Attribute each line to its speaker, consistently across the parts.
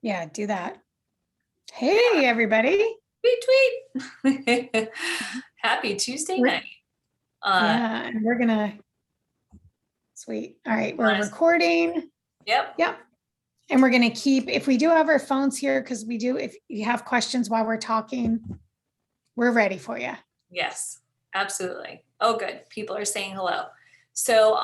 Speaker 1: Yeah, do that. Hey, everybody.
Speaker 2: Tweet, tweet. Happy Tuesday
Speaker 1: We're,
Speaker 2: night. Uh,
Speaker 1: yeah, and we're gonna, sweet. All right, we're
Speaker 2: honest,
Speaker 1: recording.
Speaker 2: yep,
Speaker 1: Yep. And we're gonna keep, if we do have our phones here, because we do, if you have questions while we're talking, we're ready for you.
Speaker 2: yes, absolutely. Oh, good. People are saying hello. So,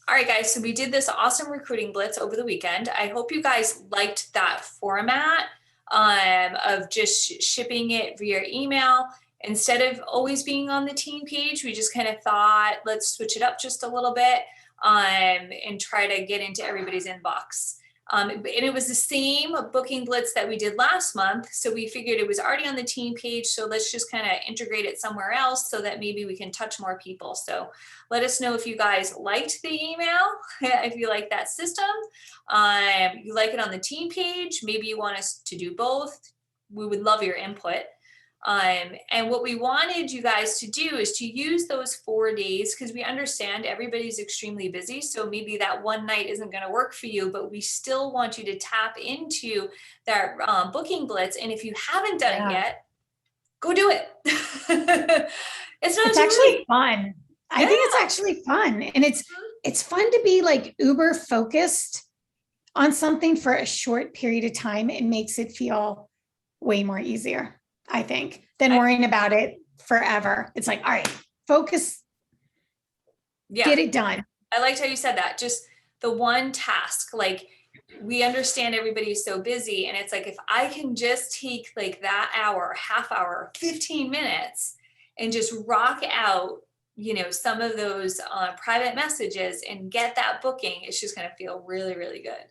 Speaker 2: all right, guys. So we did this awesome recruiting blitz over the weekend. I hope you guys liked that format of just shipping it via email. Instead of always being on the team page, we just kind of thought, let's switch it up just a little bit and try to get into everybody's inbox. And it was the same booking blitz that we did last month. So we figured it was already on the team page. So let's just kind of integrate it somewhere else so that maybe we can touch more people. So let us know if you guys liked the email, if you like that system, you like it on the team page. Maybe you want us to do both. We would love your input. And what we wanted you guys to do is to use those 4 days, because we understand everybody's extremely busy. So maybe that one night isn't going to work for you, but we still want you to tap into that booking blitz. And if you haven't done it yet, go do it. It's not
Speaker 1: It's
Speaker 2: too
Speaker 1: actually
Speaker 2: late.
Speaker 1: fun. I
Speaker 2: Yeah.
Speaker 1: think it's actually fun. And it's fun to be like uber focused on something for a short period of time. It makes it feel way more easier, I think, than worrying about it forever. It's like, all right, focus, get it done.
Speaker 2: I liked how you said that. Just the one task, like we understand everybody's so busy. And it's like, if I can just take like that hour, half hour, 15 minutes and just rock out, some of those private messages and get that booking, it's just going to feel really, really good.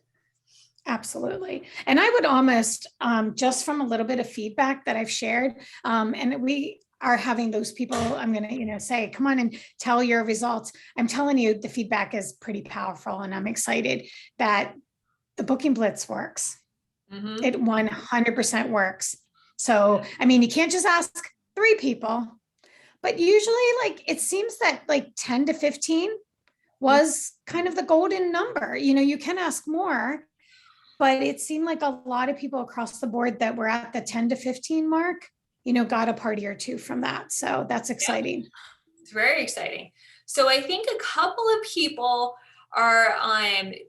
Speaker 1: Absolutely. And I would almost, just from a little bit of feedback that I've shared, and we are having those people, I'm going to, say, come on and tell your results. I'm telling you, the feedback is pretty powerful, and I'm excited that the booking blitz works. Mm-hmm. It 100% works. So, I mean, you can't just ask 3 people, but usually like, it seems that like 10 to 15 was kind of the golden number. You can ask more, but it seemed like a lot of people across the board that were at the 10 to 15 mark, got a party or 2 from that. So that's exciting.
Speaker 2: Yeah. It's very exciting. So I think a couple of people are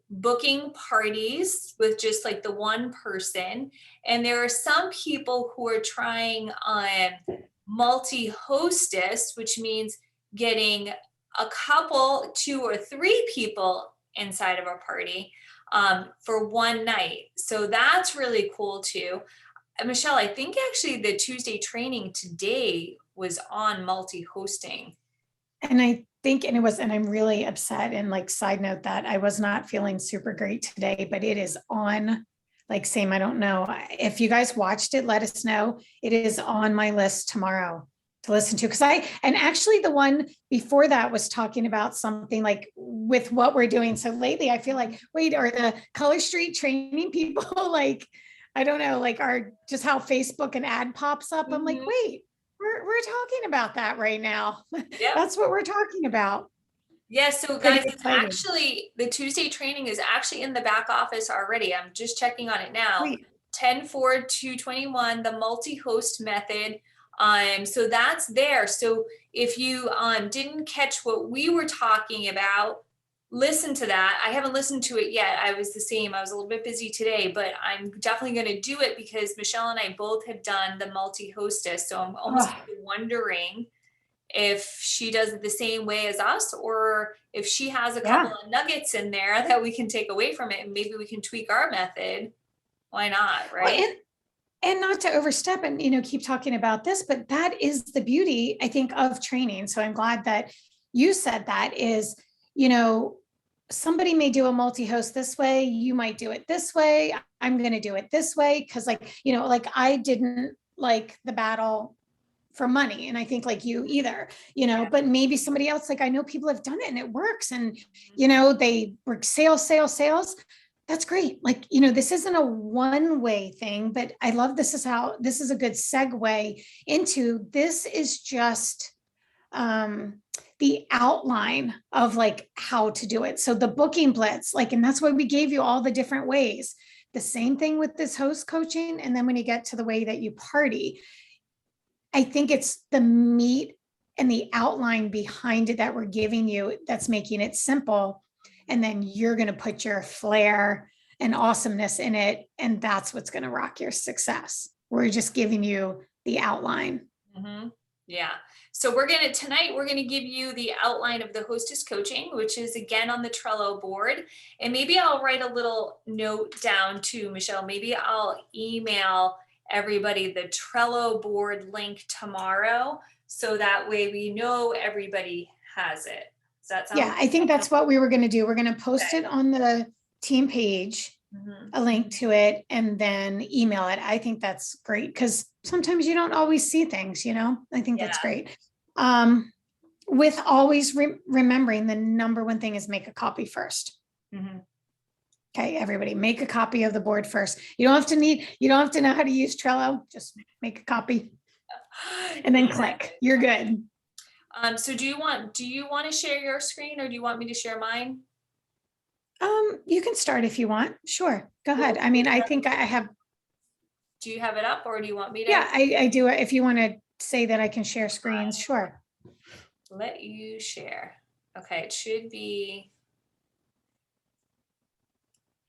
Speaker 2: booking parties with just like the one person. And there are some people who are trying multi-hostess, which means getting a couple, 2 or 3 people inside of a party for one night. So that's really cool too. Michelle, I think actually the Tuesday training today was on multi-hosting.
Speaker 1: And I think, and I'm really upset, and like side note that I was not feeling super great today, but it is on, like same, I don't know. If you guys watched it, let us know. It is on my list tomorrow to listen to. And actually the one before that was talking about something like with what we're doing. So lately I feel like, wait, are the Color Street training people like, I don't know, like are just how Facebook an ad pops up. I'm like, wait, we're talking about that right now. Yep. That's what we're talking about.
Speaker 2: Yeah, so guys, it's actually, the Tuesday training is actually in the back office already. I'm just checking on it now. 10-4-221, the multi-host method. So that's there. So if you didn't catch what we were talking about, listen to that. I haven't listened to it yet. I was the same. I was a little bit busy today, but I'm definitely going to do it because Michelle and I both have done the multi-hostess. So I'm almost wondering if she does it the same way as us, or if she has a couple of nuggets in there that we can take away from it and maybe we can tweak our method. Why not? Right.
Speaker 1: Well, and not to overstep and, keep talking about this, but that is the beauty, I think, of training. So I'm glad that you said that is, somebody may do a multi-host this way. You might do it this way. I'm going to do it this way. Cause like I didn't like the battle for money. And I think like you either, but maybe somebody else, like I know people have done it and it works. And, they work sales. That's great. Like, this isn't a one-way thing, but I love this is a good segue into, this is just the outline of like how to do it. So the booking blitz, like, and that's why we gave you all the different ways The same thing with this host coaching. And then when you get to the way that you party, I think it's the meat and the outline behind it that we're giving you that's making it simple. And then you're going to put your flair and awesomeness in it. And that's what's going to rock your success. We're just giving you the outline.
Speaker 2: Mm-hmm. Yeah. So tonight, we're going to give you the outline of the Hostess Coaching, which is again on the Trello board. And maybe I'll write a little note down to Michelle. Maybe I'll email everybody the Trello board link tomorrow. So that way we know everybody has it. Does that sound?
Speaker 1: Yeah, I think that's what we were going to do. We're going to post it on the team page, a link to it, and then email it. I think that's great because sometimes you don't always see things, I think that's great. With always remembering the number one thing is make a copy first. Okay, everybody, make a copy of the board first. You don't have to know how to use Trello. Just make a copy and then click. You're good.
Speaker 2: So do you want to share your screen or do you want me to share mine?
Speaker 1: You can start if you want. Sure. Go ahead. I mean, I think I have.
Speaker 2: Do you have it up or do you want me to?
Speaker 1: Yeah, I do. If you want to say that I can share screens, sure.
Speaker 2: Let you share. Okay, it should be.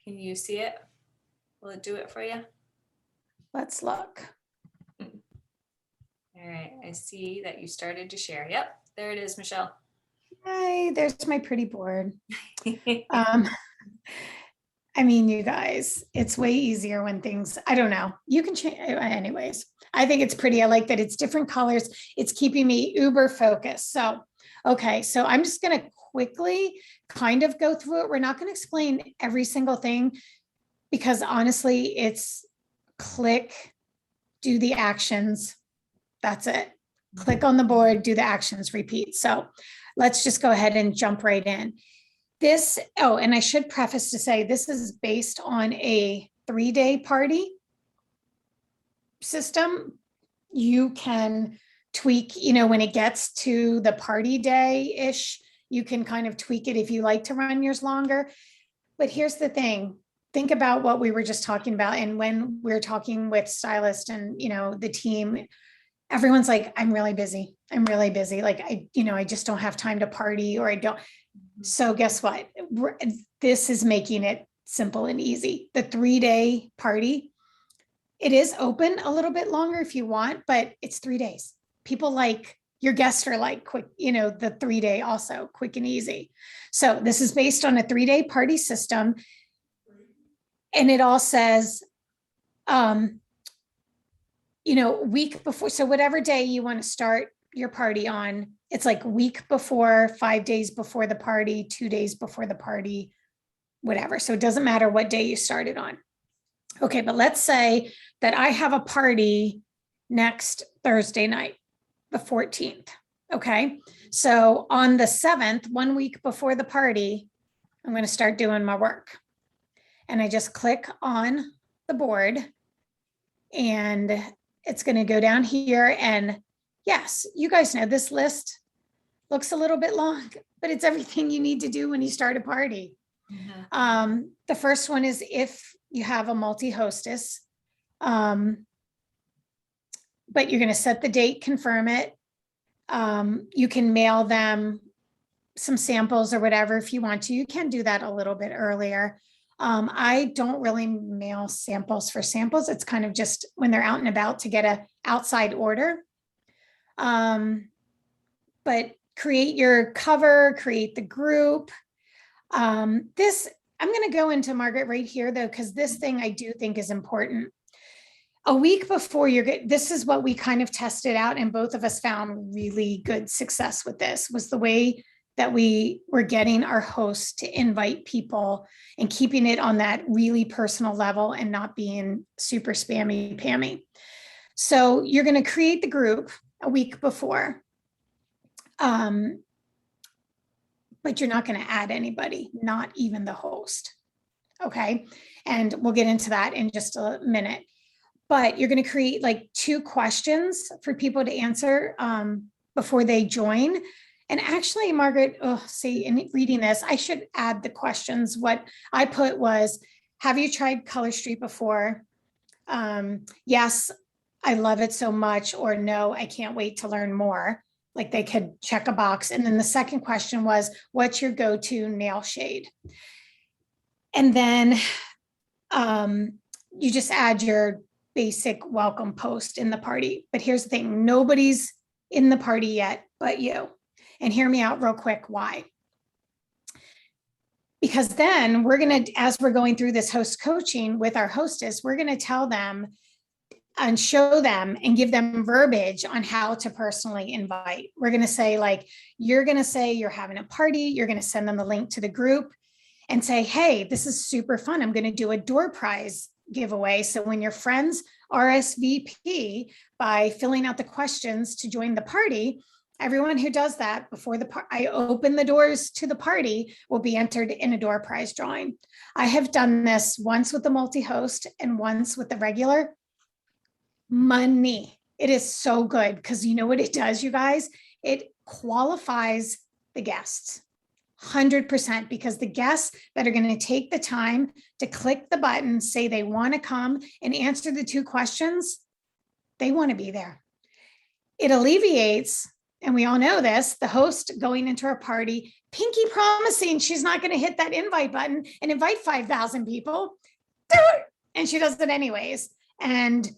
Speaker 2: Can you see it? Will it do it for you?
Speaker 1: Let's look.
Speaker 2: All right, I see that you started to share. Yep, there it is, Michelle.
Speaker 1: Hi, there's my pretty board. I mean, you guys, it's way easier when things, I don't know, you can change anyways. I think it's pretty. I like that it's different colors. It's keeping me uber focused. So, okay. So I'm just going to quickly kind of go through it. We're not going to explain every single thing because honestly, it's click, do the actions. That's it. Click on the board, do the actions, repeat. So let's just go ahead and jump right in. And I should preface to say, this is based on a 3-day party system. You can tweak, when it gets to the party day-ish, you can kind of tweak it if you like to run yours longer. But here's the thing. Think about what we were just talking about. And when we're talking with stylist and, the team, everyone's like, I'm really busy. Like, I just don't have time to party or I don't. So guess what? This is making it simple and easy. The 3-day party, it is open a little bit longer if you want, but it's 3 days. People your guests are like quick, the 3-day also quick and easy. So this is based on a 3-day party system. And it all says, week before. So whatever day you want to start your party on, it's like week before, 5 days before the party, 2 days before the party, whatever. So it doesn't matter what day you started on. Okay, but let's say that I have a party next Thursday night, the 14th. Okay, so on the 7th, 1 week before the party, I'm going to start doing my work. And I just click on the board and it's going to go down here. And yes, you guys know this list looks a little bit long, but it's everything you need to do when you start a party. The first one is if you have a multi-hostess, but you're going to set the date, confirm it. You can mail them some samples or whatever if you want to. You can do that a little bit earlier. I don't really mail samples for samples. It's kind of just when they're out and about to get an outside order. But create your cover, create the group. I'm going to go into Margaret right here though, because this thing I do think is important. A week before this is what we kind of tested out and both of us found really good success with this was the way that we were getting our hosts to invite people and keeping it on that really personal level and not being super spammy pammy. So you're going to create the group a week before, but you're not going to add anybody, not even the host. Okay. And we'll get into that in just a minute, but you're going to create 2 questions for people to answer before they join. And actually, Margaret, in reading this, I should add the questions. What I put was, have you tried Color Street before? Yes, I love it so much, or no, I can't wait to learn more. Like they could check a box. And then the second question was, what's your go-to nail shade? And then you just add your basic welcome post in the party. But here's the thing, nobody's in the party yet but you. And hear me out real quick, why? Because then we're going to, as we're going through this host coaching with our hostess, we're going to tell them and show them and give them verbiage on how to personally invite. We're going to say, like, you're going to say you're having a party, you're going to send them the link to the group and say, hey, this is super fun. I'm going to do a door prize giveaway. So when your friends RSVP by filling out the questions to join the party, everyone who does that before I open the doors to the party will be entered in a door prize drawing. I have done this once with the multi-host and once with the regular. Money. It is so good because you know what it does, you guys? It qualifies the guests 100%, because the guests that are going to take the time to click the button, say they want to come and answer the 2 questions, they want to be there. It alleviates, and we all know this, the host going into our party, pinky promising she's not going to hit that invite button and invite 5,000 people. And she does it anyways. And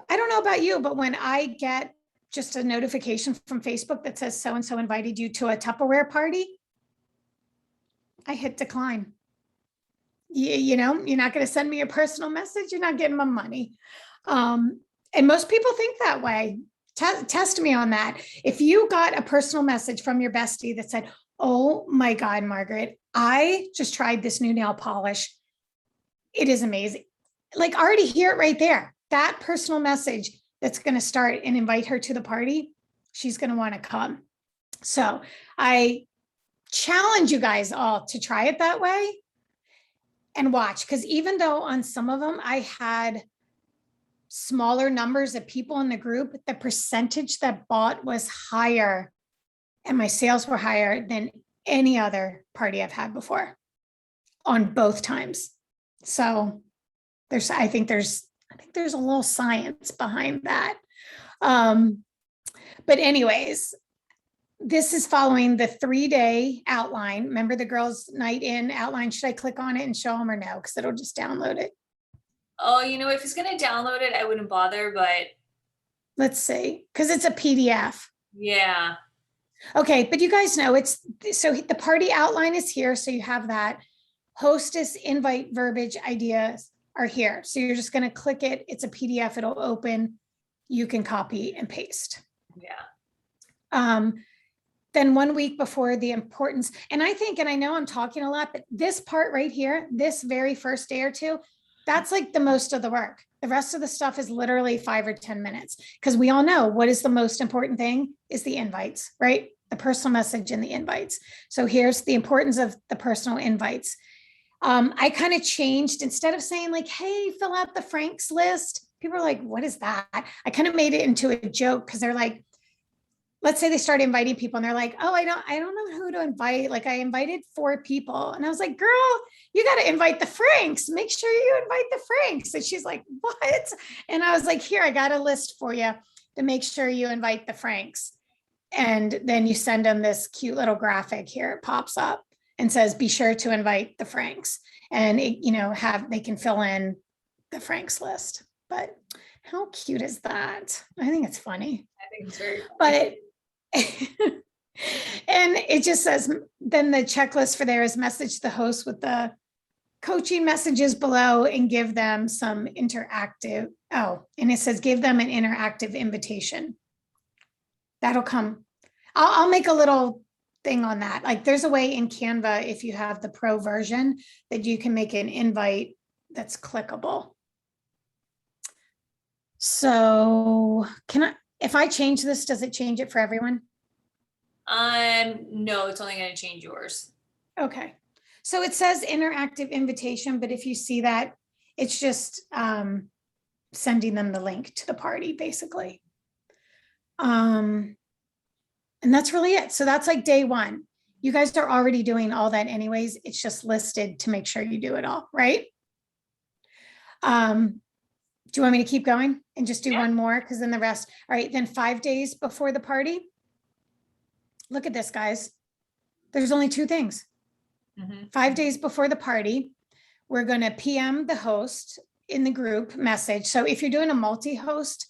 Speaker 1: I don't know about you, but when I get just a notification from Facebook that says so-and-so invited you to a Tupperware party, I hit decline. You know, you're not going to send me a personal message. You're not getting my money. And most people think that way. Test me on that. If you got a personal message from your bestie that said, oh my God, Margaret, I just tried this new nail polish. It is amazing. Like, already hear it right there. That personal message that's going to start and invite her to the party, she's going to want to come. So I challenge you guys all to try it that way and watch. Because even though on some of them I had smaller numbers of people in the group, the percentage that bought was higher and my sales were higher than any other party I've had before on both times. So I think there's a little science behind that. But anyways, this is following the 3-day outline. Remember the girls' night in outline? Should I click on it and show them or no? Because it'll just download it.
Speaker 2: Oh, you know, if it's going to download it, I wouldn't bother, but.
Speaker 1: Let's see, because it's a PDF.
Speaker 2: Yeah.
Speaker 1: Okay, but you guys know so the party outline is here. So you have that. Hostess invite verbiage ideas are here. So you're just going to click it. It's a PDF. It'll open. You can copy and paste.
Speaker 2: Yeah.
Speaker 1: Then 1 week before the importance, and I think, and I know I'm talking a lot, but this part right here, this very first day or 2, that's like the most of the work. The rest of the stuff is literally 5 or 10 minutes, because we all know what is the most important thing is the invites, right? The personal message and the invites. So here's the importance of the personal invites. I kind of changed, instead of saying like, hey, fill out the Franks list. People are like, what is that? I kind of made it into a joke, because they're like, let's say they start inviting people and they're like, oh, I don't know who to invite. Like, I invited 4 people. And I was like, girl, you got to invite the Franks. Make sure you invite the Franks. And she's like, what? And I was like, here, I got a list for you to make sure you invite the Franks. And then you send them this cute little graphic here. It pops up and says, be sure to invite the Franks. And it, they can fill in the Franks list. But how cute is that? I think it's funny.
Speaker 2: I think it's very funny.
Speaker 1: But and it just says, then the checklist for there is message the host with the coaching messages below and give them some interactive. Oh, and it says, give them an interactive invitation. That'll come. I'll make a little thing on that. Like, there's a way in Canva, if you have the pro version, that you can make an invite that's clickable. So if I change this, does it change it for everyone?
Speaker 2: No, it's only going to change yours.
Speaker 1: Okay. So it says interactive invitation, but if you see that, it's just sending them the link to the party, basically. And that's really it. So that's like day 1. You guys are already doing all that anyways. It's just listed to make sure you do it all, right? Do you want me to keep going and just do one more? Because then the rest, all right, then 5 days before the party. Look at this, guys. There's only 2 things. 5 days before the party, we're going to PM the host in the group message. So if you're doing a multi-host,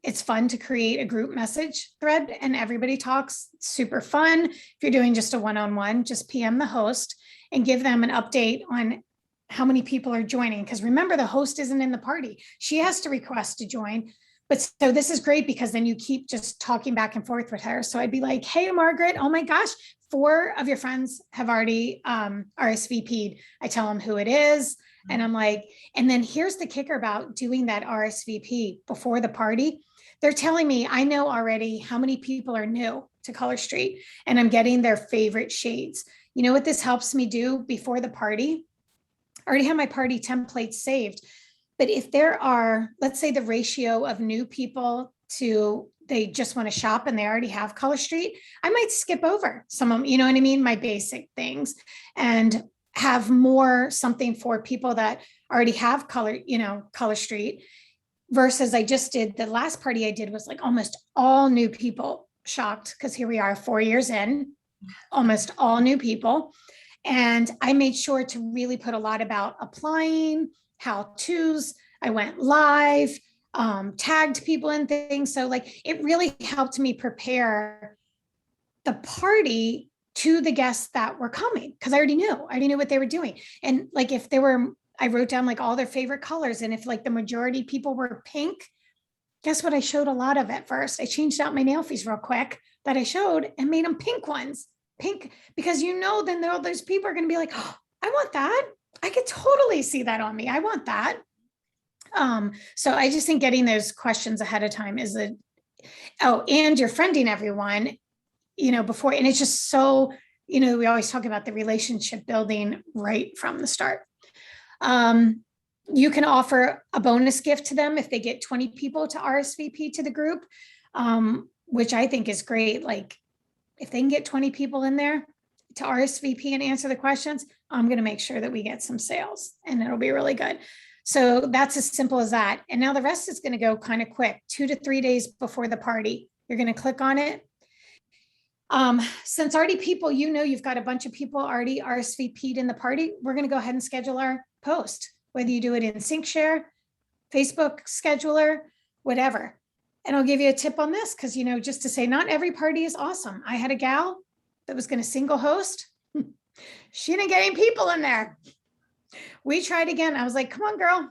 Speaker 1: it's fun to create a group message thread and everybody talks. It's super fun. If you're doing just a one-on-one, just PM the host and give them an update on how many people are joining. Because remember, the host isn't in the party. She has to request to join. But so this is great because then you keep just talking back and forth with her. So I'd be like, hey, Margaret, oh my gosh, 4 of your friends have already RSVP'd. I tell them who it is. And I'm like, and then here's the kicker about doing that RSVP before the party. They're telling me, I know already how many people are new to Color Street and I'm getting their favorite shades. You know what this helps me do before the party? I already have my party templates saved. But if there are, let's say the ratio of new people to they just want to shop and they already have Color Street, I might skip over some of them, you know what I mean? My basic things and have more something for people that already have Color Street versus I just did the last party I did was like almost all new people, shocked because here we are 4 years in, almost all new people. And I made sure to really put a lot about applying, how-tos. I went live, tagged people in things. So like it really helped me prepare the party to the guests that were coming because I already knew what they were doing. And like if they were, I wrote down like all their favorite colors. And if like the majority people were pink, guess what I showed a lot of at first? I changed out my nail fees real quick that I showed and made them pink ones. Pink, because then those people are going to be like, oh, I want that. I could totally see that on me. I want that. So I just think getting those questions ahead of time is and you're friending everyone, before, and it's just so, we always talk about the relationship building right from the start. You can offer a bonus gift to them if they get 20 people to RSVP to the group, which I think is great. Like if they can get 20 people in there to RSVP and answer the questions, I'm going to make sure that we get some sales and it'll be really good. So that's as simple as that. And now the rest is going to go kind of quick, 2 to 3 days before the party. You're going to click on it. Since already people, you've got a bunch of people already RSVP'd in the party, we're going to go ahead and schedule our post, whether you do it in SyncShare, Facebook scheduler, whatever. And I'll give you a tip on this because, just to say not every party is awesome. I had a gal that was going to single host. She didn't get any people in there. We tried again. I was like, come on, girl,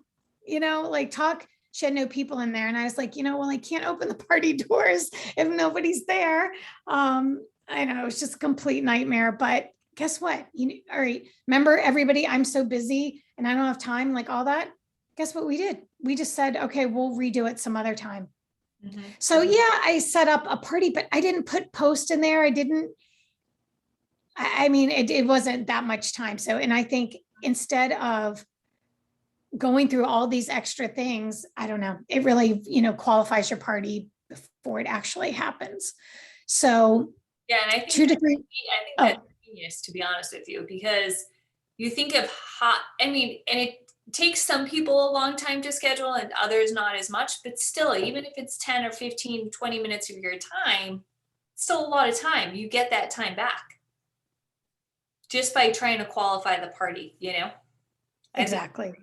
Speaker 1: talk. She had no people in there. And I was like, I can't open the party doors if nobody's there. I know it's just a complete nightmare, but guess what? All right. Remember everybody, I'm so busy and I don't have time, like all that. Guess what we did? We just said, okay, we'll redo it some other time. Mm-hmm. So yeah, I set up a party, but I didn't put post in there. It wasn't that much time. So, and I think instead of going through all these extra things, I don't know, it really, qualifies your party before it actually happens. So
Speaker 2: yeah, and I think
Speaker 1: 2 to 3.
Speaker 2: I think that's genius, to be honest with you, because you think of and it takes some people a long time to schedule and others not as much, but still, even if it's 10 or 15, 20 minutes of your time, still a lot of time. You get that time back just by trying to qualify the party,
Speaker 1: Exactly.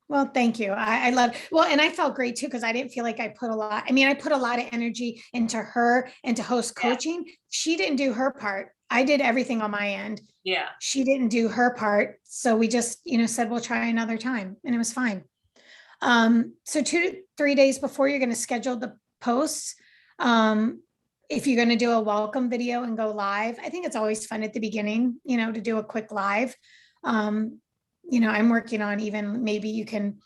Speaker 1: Well, thank you. I love, and I felt great too, because I didn't feel like I put a lot. I put a lot of energy into her and to host coaching. She didn't do her part. I did everything on my end.
Speaker 2: Yeah.
Speaker 1: She didn't do her part. So we just, said, we'll try another time and it was fine. So 2 to 3 days before you're going to schedule the posts, if you're going to do a welcome video and go live, I think it's always fun at the beginning, to do a quick live. I'm working on even maybe you can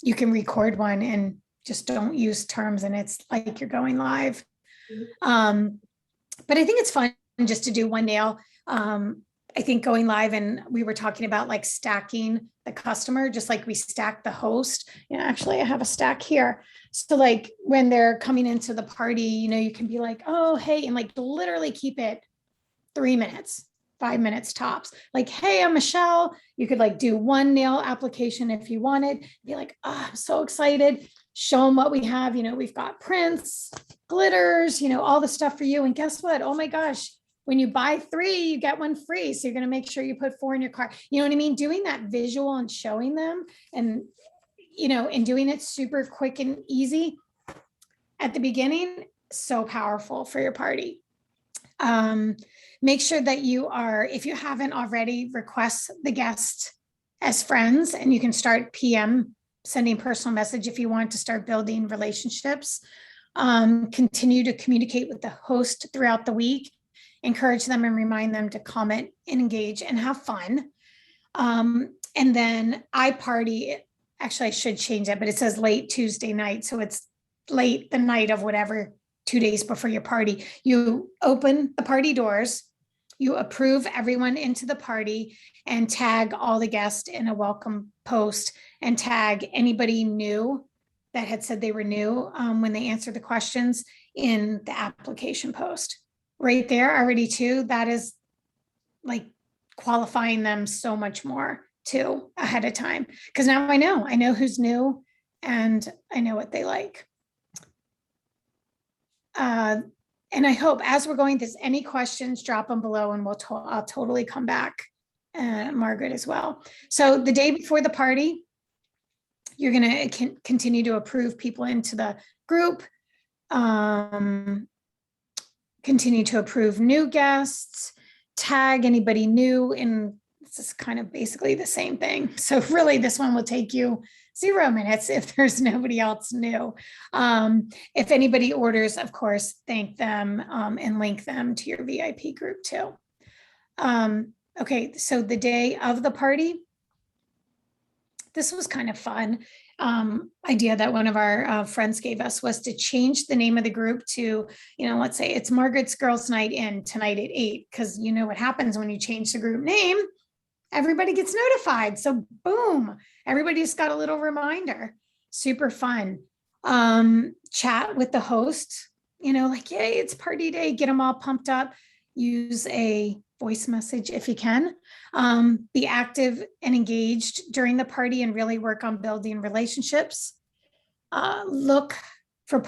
Speaker 1: record one and just don't use terms and it's like you're going live. But I think it's fun just to do one nail. I think going live, and we were talking about like stacking the customer, just like we stack the host. Actually I have a stack here. So like when they're coming into the party, you can be like, oh, hey, and like literally keep it 3 minutes, 5 minutes tops. Like, hey, I'm Michelle. You could like do one nail application if you wanted. Be like, oh, I'm so excited. Show them what we have. We've got prints, glitters, all the stuff for you. And guess what? Oh my gosh, when you buy 3, you get 1 free. So you're going to make sure you put 4 in your cart. You know what I mean? Doing that visual and showing them and, and doing it super quick and easy at the beginning, so powerful for your party. Make sure that if you haven't already, request the guest as friends, and you can start PM sending personal message if you want to start building relationships. Continue to communicate with the host throughout the week, encourage them and remind them to comment and engage and have fun. And then actually I should change it, but it says late Tuesday night. So it's late the night of whatever, 2 days before your party. You open the party doors, you approve everyone into the party, and tag all the guests in a welcome post, and tag anybody new that had said they were new when they answered the questions in the application post. Right there already too, that is like qualifying them so much more too ahead of time. Because now I know who's new and I know what they like. And I hope as we're going, there's any questions, drop them below and I'll totally come back, Margaret as well. So the day before the party, you're going to continue to approve people into the group, continue to approve new guests, tag anybody new, and this is kind of basically the same thing. So really this one will take you 0 minutes if there's nobody else new. If anybody orders, of course, thank them and link them to your VIP group too. Okay, so the day of the party, this was kind of fun. Idea that one of our friends gave us was to change the name of the group to, let's say it's Margaret's Girls Night In tonight at 8, because you know what happens when you change the group name, everybody gets notified. So boom, everybody just got a little reminder. Super fun. Chat with the host, like, yay, it's party day, get them all pumped up. Use a voice message if you can. Be active and engaged during the party and really work on building relationships. Look for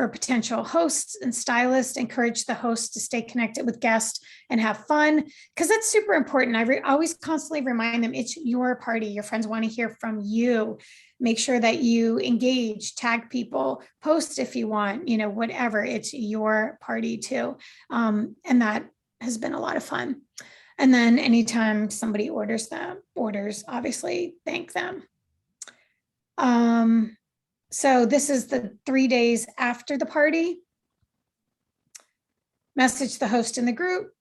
Speaker 1: potential hosts and stylists. Encourage the host to stay connected with guests and have fun, because that's super important. I always constantly remind them it's your party. Your friends want to hear from you. Make sure that you engage, tag people, post if you want, whatever. It's your party too. And that has been a lot of fun. And then anytime somebody orders, obviously thank them. So this is the 3 days after the party. Message the host in the group,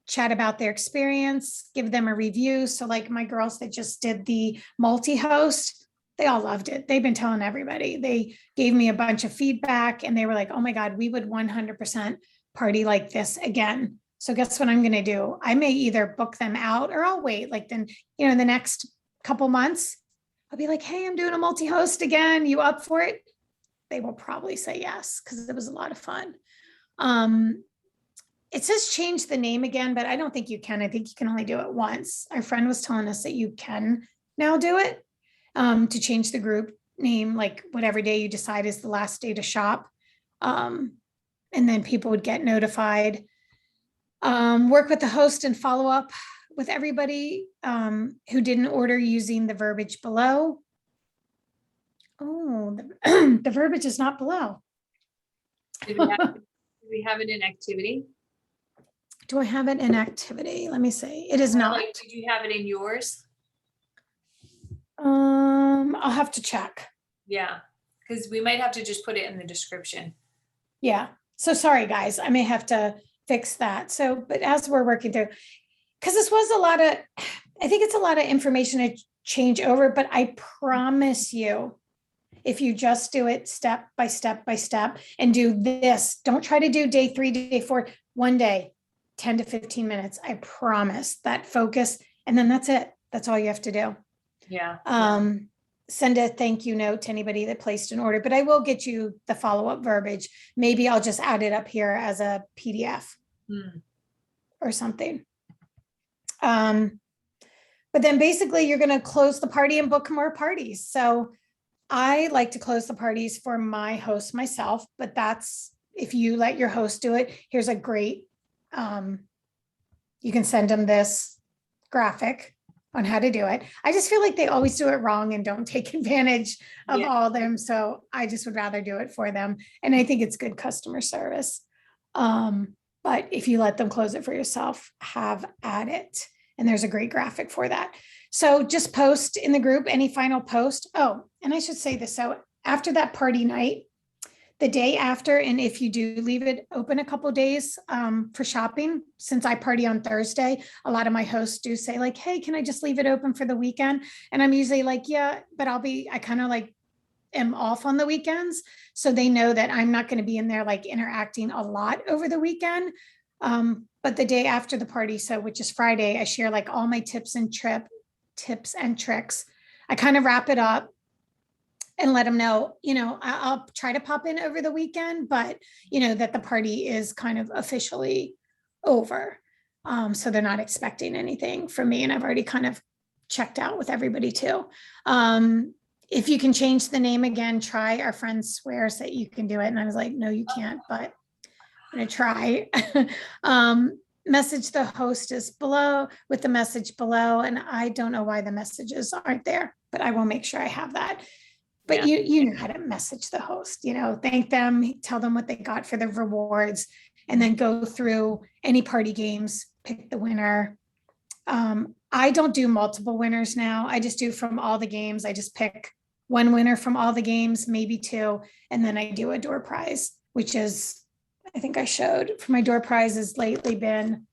Speaker 1: chat about their experience, give them a review. So like my girls that just did the multi-host, they all loved it. They've been telling everybody. They gave me a bunch of feedback and they were like, oh my God, we would 100% party like this again. So guess what I'm going to do? I may either book them out or I'll wait. Like then, in the next couple months, I'll be like, hey, I'm doing a multi-host again. You up for it? They will probably say yes, because it was a lot of fun. It says change the name again, but I don't think you can. I think you can only do it once. Our friend was telling us that you can now do it, to change the group name, like whatever day you decide is the last day to shop. And then people would get notified. Work with the host and follow up with everybody who didn't order using the verbiage below. Oh, the verbiage is not below.
Speaker 2: Do we have it in activity?
Speaker 1: Do I have it in activity? Let me see. It is not.
Speaker 2: Like, did you have it in yours?
Speaker 1: I'll have to check.
Speaker 2: Yeah, because we might have to just put it in the description.
Speaker 1: Yeah. So sorry, guys. I may have to fix that. So, but as we're working through, because this was I think it's a lot of information to change over, but I promise you, if you just do it step by step by step and do this, don't try to do day 3, day 4, one day, 10 to 15 minutes. I promise that focus. And then that's it. That's all you have to do.
Speaker 2: Yeah.
Speaker 1: Send a thank you note to anybody that placed an order, but I will get you the follow-up verbiage. Maybe I'll just add it up here as a PDF. or something. But then basically you're going to close the party and book more parties. So I like to close the parties for my host myself, but that's, if you let your host do it, here's a great, you can send them this graphic on how to do it. I just feel like they always do it wrong and don't take advantage of all of them. So I just would rather do it for them. And I think it's good customer service. But if you let them close it for yourself, have at it. And there's a great graphic for that. So just post in the group any final post. Oh, and I should say this. So after that party night, the day after, and if you do leave it open a couple days for shopping, since I party on Thursday, a lot of my hosts do say like, hey, can I just leave it open for the weekend? And I'm usually like, yeah, but I kind of like am off on the weekends. So they know that I'm not going to be in there like interacting a lot over the weekend. But the day after the party, so which is Friday, I share like all my tips and tricks. I kind of wrap it up and let them know, I'll try to pop in over the weekend, but that the party is kind of officially over. So they're not expecting anything from me. And I've already kind of checked out with everybody too. If you can change the name again, try. Our friend swears that you can do it. And I was like, no, you can't, but I'm gonna try. Message the hostess below with the message below. And I don't know why the messages aren't there, but I will make sure I have that. But you know how to message the host, thank them, tell them what they got for the rewards, and then go through any party games, pick the winner. I don't do multiple winners now. I just do from all the games. I just pick one winner from all the games, maybe two, and then I do a door prize, which is, I think I showed for my door prize has lately been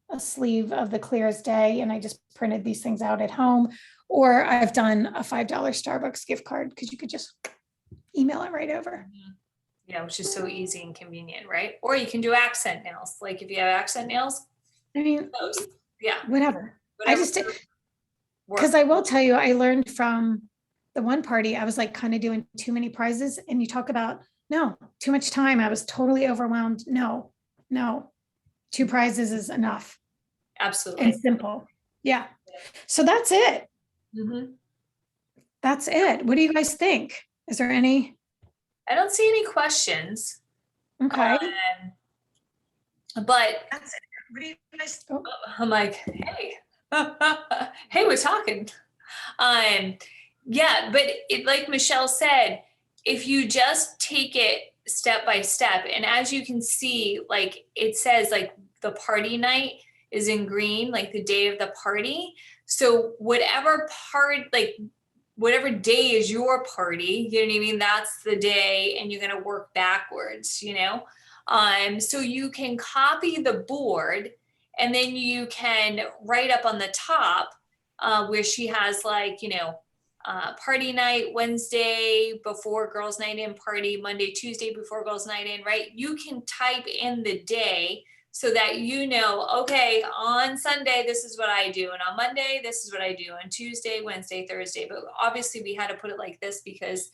Speaker 1: a sleeve of the Clear as Day, and I just printed these things out at home. Or I've done a $5 Starbucks gift card because you could just email it right over.
Speaker 2: Yeah, which is so easy and convenient, right? Or you can do accent nails. Like if you have accent nails,
Speaker 1: I mean, whatever. I just did, because I will tell you, I learned from the one party, I was like kind of doing too many prizes, and you talk about, no, too much time. I was totally overwhelmed. No, 2 prizes is enough.
Speaker 2: Absolutely.
Speaker 1: And simple. Yeah. So that's it. That's it. What do you guys think? Is there any?
Speaker 2: I don't see any questions.
Speaker 1: Okay.
Speaker 2: But
Speaker 1: that's it. What do you guys?
Speaker 2: I'm like, hey, hey, we're talking. Yeah, but like Michelle said, if you just take it step by step, and as you can see, like it says, like the party night is in green, like the day of the party. So whatever day is your party, you know what I mean? That's the day, and you're going to work backwards, so you can copy the board, and then you can write up on the top where she has like, party night Wednesday before girls night in, party Monday, Tuesday before girls night in, right? You can type in the day so that okay, on Sunday, this is what I do. And on Monday, this is what I do. On Tuesday, Wednesday, Thursday. But obviously we had to put it like this because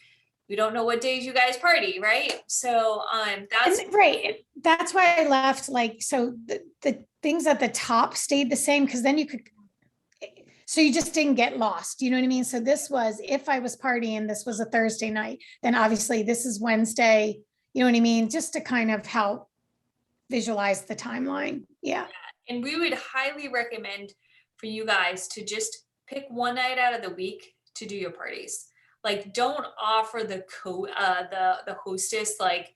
Speaker 2: we don't know what days you guys party, right? So that's
Speaker 1: right. That's why I left so the things at the top stayed the same, because then you could, so you just didn't get lost. You know what I mean? So this was, if I was partying, this was a Thursday night, then obviously this is Wednesday, you know what I mean? Just to kind of help visualize the timeline. Yeah.
Speaker 2: And we would highly recommend for you guys to just pick one night out of the week to do your parties. Like, don't offer the hostess, like,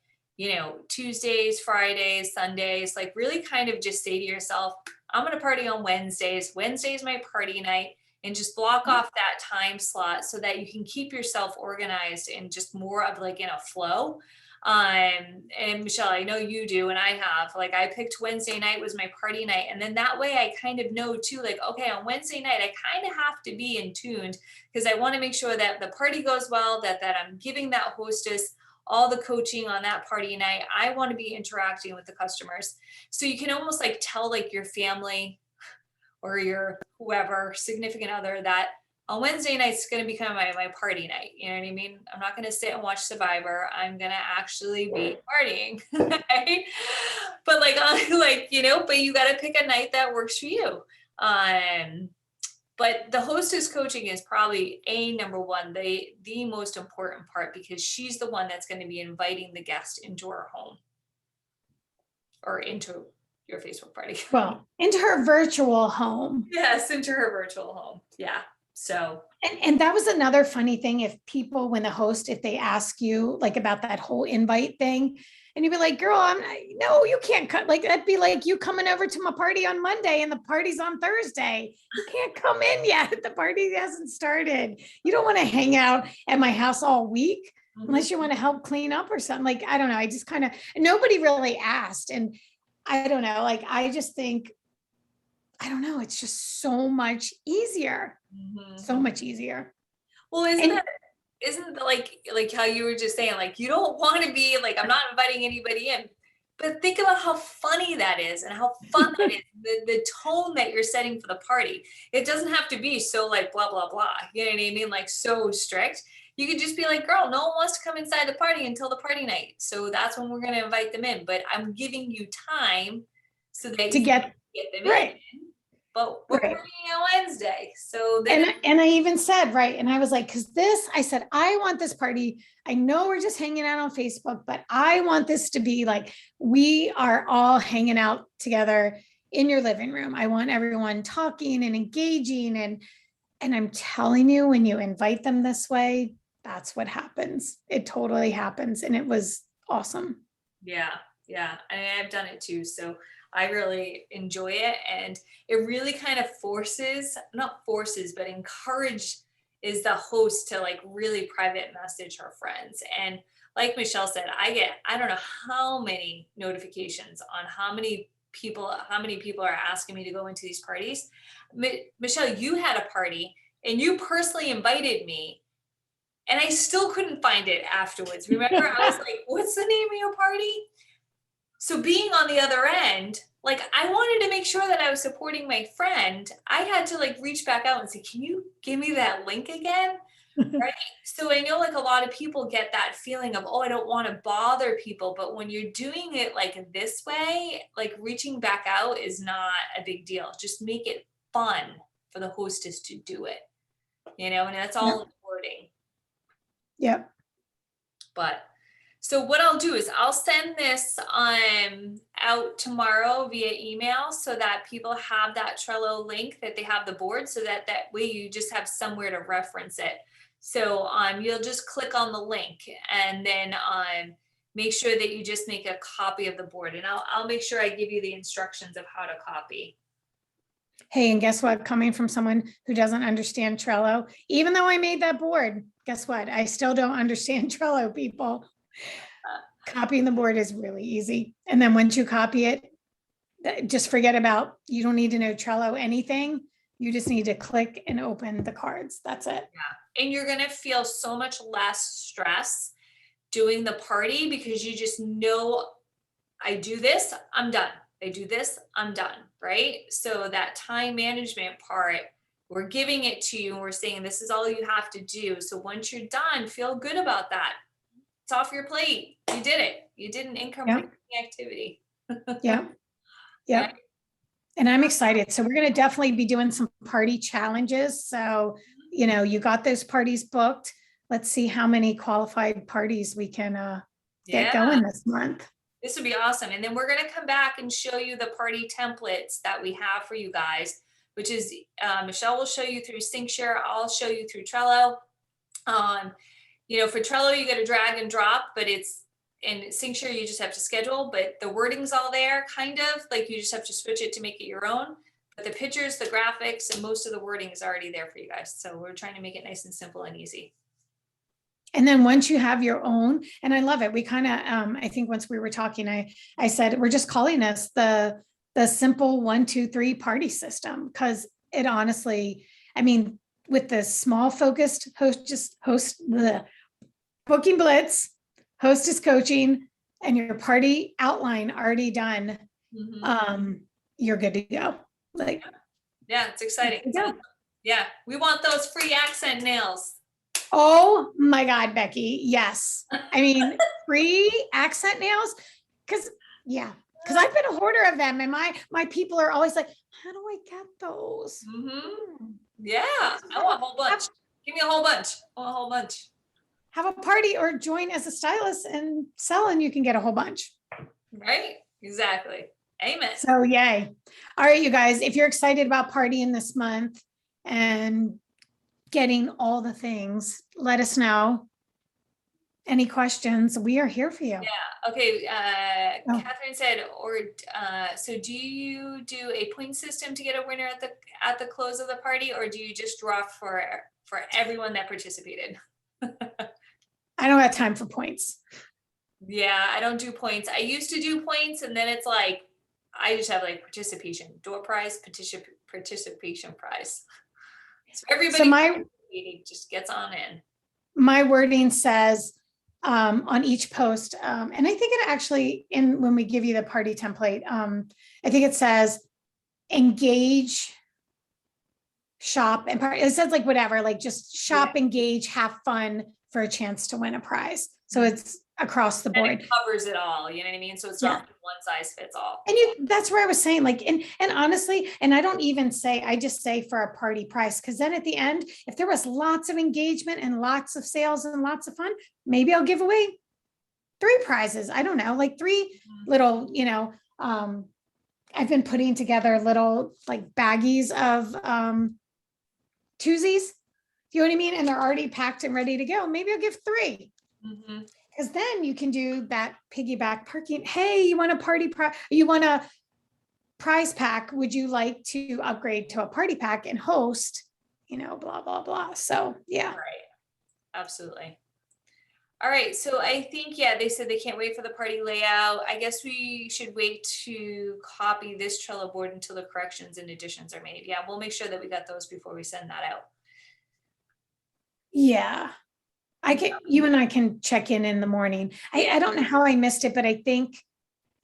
Speaker 2: Tuesdays, Fridays, Sundays, like really kind of just say to yourself, I'm going to party on Wednesdays. Wednesday is my party night, and just block off that time slot so that you can keep yourself organized and just more of like in a flow. And Michelle, I know you do, and I have, like, I picked Wednesday night was my party night. And then that way I kind of know too, like, okay, on Wednesday night, I kind of have to be in tuned because I want to make sure that the party goes well, that I'm giving that hostess all the coaching on that party night. I want to be interacting with the customers. So you can almost like tell like your family or your whoever significant other that on Wednesday night, it's going to become my party night. You know what I mean? I'm not going to sit and watch Survivor. I'm going to actually be partying. Right? But like, like, but you got to pick a night that works for you. But the hostess coaching is probably number one, the most important part, because she's the one that's going to be inviting the guest into her home or into your Facebook party.
Speaker 1: Well, into her virtual home.
Speaker 2: Yes, into her virtual home. Yeah. So.
Speaker 1: And that was another funny thing. If people, when the host, if they ask you like about that whole invite thing, and you'd be like, girl, no, you can't cut. Like, that'd be like you coming over to my party on Monday and the party's on Thursday. You can't come in yet. The party hasn't started. You don't want to hang out at my house all week unless you want to help clean up or something. Like, I don't know. I just kind of, nobody really asked. And I don't know. Like, I just think, I don't know. It's just so much easier. So much easier.
Speaker 2: Well, isn't like how you were just saying, like, you don't want to be like, I'm not inviting anybody in, but think about how funny that is and how fun that is, the tone that you're setting for the party. It doesn't have to be so like blah, blah, blah. You know what I mean? Like so strict. You could just be like, girl, no one wants to come inside the party until the party night. So that's when we're going to invite them in. But I'm giving you time so that
Speaker 1: to
Speaker 2: you
Speaker 1: get
Speaker 2: them
Speaker 1: right.
Speaker 2: in. But we're partying on Wednesday. So
Speaker 1: then and I even said, right. And I was like, I said, I want this party. I know we're just hanging out on Facebook, but I want this to be like, we are all hanging out together in your living room. I want everyone talking and engaging. And I'm telling you, when you invite them this way, that's what happens. It totally happens. And it was awesome.
Speaker 2: Yeah. Yeah. I mean, I've done it too. So I really enjoy it. And it really kind of not forces, but encourage is the host to like really private message her friends. And like Michelle said, I don't know how many notifications on how many people are asking me to go into these parties. Michelle, you had a party and you personally invited me, and I still couldn't find it afterwards. Remember, I was like, what's the name of your party? So being on the other end, like, I wanted to make sure that I was supporting my friend. I had to like reach back out and say, can you give me that link again? Right. So I know like a lot of people get that feeling of, oh, I don't want to bother people. But when you're doing it like this way, like reaching back out is not a big deal. Just make it fun for the hostess to do it, and that's all in the wording.
Speaker 1: Yep.
Speaker 2: But so what I'll do is I'll send this out tomorrow via email so that people have that Trello link, that they have the board, so that way you just have somewhere to reference it. So you'll just click on the link and then make sure that you just make a copy of the board, and I'll make sure I give you the instructions of how to copy.
Speaker 1: Hey, and guess what? Coming from someone who doesn't understand Trello, even though I made that board, guess what? I still don't understand Trello, people. Copying the board is really easy. And then once you copy it, just forget about, you don't need to know Trello anything. You just need to click and open the cards. That's it.
Speaker 2: Yeah. And you're going to feel so much less stress doing the party, because you just know, I do this, I'm done. I do this, I'm done. Right. So that time management part, we're giving it to you and we're saying, this is all you have to do. So once you're done, feel good about that. It's off your plate. You did it. You did an income activity.
Speaker 1: Yeah. Yeah. And I'm excited. So we're going to definitely be doing some party challenges. So, you got those parties booked. Let's see how many qualified parties we can get going this month.
Speaker 2: This would be awesome. And then we're going to come back and show you the party templates that we have for you guys, which is Michelle will show you through SyncShare. I'll show you through Trello. For Trello, you got to drag and drop, but in SyncShare, you just have to schedule, but the wording's all there, kind of like you just have to switch it to make it your own. But the pictures, the graphics, and most of the wording is already there for you guys. So we're trying to make it nice and simple and easy.
Speaker 1: And then once you have your own, and I love it, we kind of, I think once we were talking, I said, we're just calling this the simple 1, 2, 3 party system. Cause it honestly, I mean, with the small focused host the booking blitz, hostess coaching, and your party outline already done, you're good to go. Like,
Speaker 2: yeah, it's exciting. Yeah, we want those free accent nails.
Speaker 1: Oh my God, Becky. Yes. I mean, free accent nails. Cause I've been a hoarder of them and my people are always like, how do I get those?
Speaker 2: Yeah, I want a whole bunch. Give me a whole bunch. I want a whole bunch.
Speaker 1: Have a party or join as a stylist and sell and you can get a whole bunch.
Speaker 2: Right? Exactly. Amen.
Speaker 1: So yay. All right, you guys, if you're excited about partying this month and getting all the things, let us know. Any questions? We are here for you.
Speaker 2: Yeah. Okay. Catherine said, so do you do a point system to get a winner at the close of the party, or do you just draw for everyone that participated?
Speaker 1: I don't have time for points.
Speaker 2: Yeah, I don't do points. I used to do points, and then it's like I just have like participation, door prize, participation prize. So everybody just gets on in.
Speaker 1: My wording says on each post, and I think it actually when we give you the party template, I think it says engage, shop, and it says like whatever, like just shop, engage, have fun for a chance to win a prize. So it's across the board.
Speaker 2: And it covers it all, you know what I mean? So it's not like one size fits all.
Speaker 1: And that's where I was saying, like, and honestly, and I don't even say, I just say for a party price, because then at the end, if there was lots of engagement and lots of sales and lots of fun, maybe I'll give away 3 prizes. I don't know, like 3 little, I've been putting together little like baggies of twosies. You know what I mean? And they're already packed and ready to go. Maybe I'll give 3. Because then you can do that piggyback parking. Hey, you want a party you want a prize pack? Would you like to upgrade to a party pack and host, blah, blah, blah. So yeah.
Speaker 2: Right. Absolutely. All right. So I think, they said they can't wait for the party layout. I guess we should wait to copy this Trello board until the corrections and additions are made. Yeah, we'll make sure that we got those before we send that out.
Speaker 1: Yeah. You and I can check in the morning. I don't know how I missed it, but I think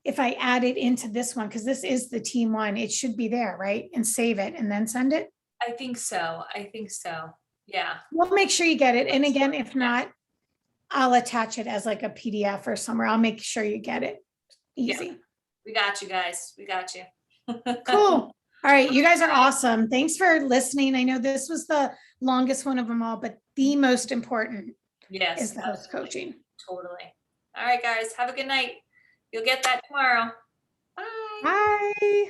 Speaker 1: if I add it into this one, because this is the team one, it should be there, right? And save it and then send it.
Speaker 2: I think so. Yeah.
Speaker 1: We'll make sure you get it. And again, if not, I'll attach it as like a PDF or somewhere. I'll make sure you get it easy.
Speaker 2: Yeah. We got you guys. We got you.
Speaker 1: Cool. All right. You guys are awesome. Thanks for listening. I know this was the longest one of them all, but the most important is the host coaching.
Speaker 2: Totally. All right, guys. Have a good night. You'll get that tomorrow. Bye.
Speaker 1: Bye.